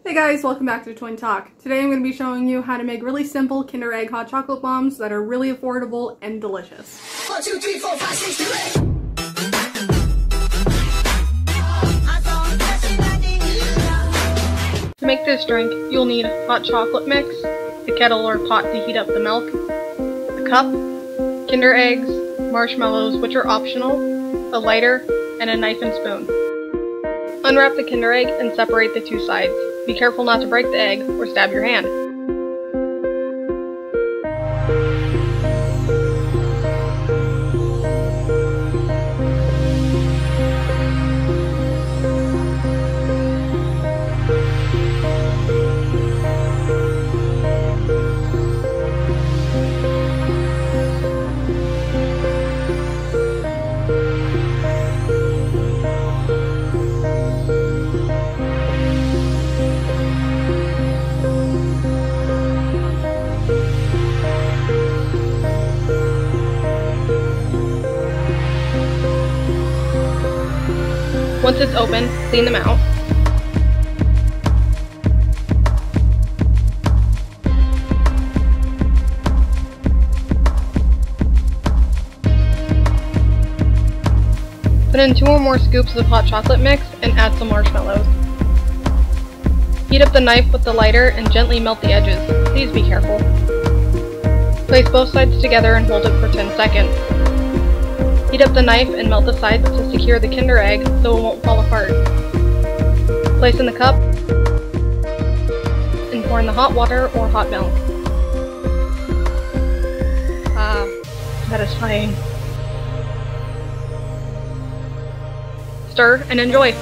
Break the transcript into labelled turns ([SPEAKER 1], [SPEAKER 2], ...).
[SPEAKER 1] Hey guys, welcome back to Twin Talk. Today I'm going to be showing you how to make really simple Kinder Egg hot chocolate bombs that are really affordable and delicious.
[SPEAKER 2] 1, 2, 3, 4, 5, 6, 7, 8.
[SPEAKER 3] To make this drink, you'll need hot chocolate mix, a kettle or pot to heat up the milk, a cup, Kinder eggs, marshmallows which are optional, a lighter, and a knife and spoon. Unwrap the Kinder egg and separate the two sides. Be careful not to break the egg or stab your hand. Once it's open, clean them out. Put in 2 or more scoops of hot chocolate mix and add some marshmallows. Heat up the knife with the lighter and gently melt the edges. Please be careful. Place both sides together and hold it for 10 seconds. Heat up the knife and melt the sides to secure the Kinder egg so it won't fall apart. Place in the cup and pour in the hot water or hot milk. Ah, satisfying. Stir and enjoy!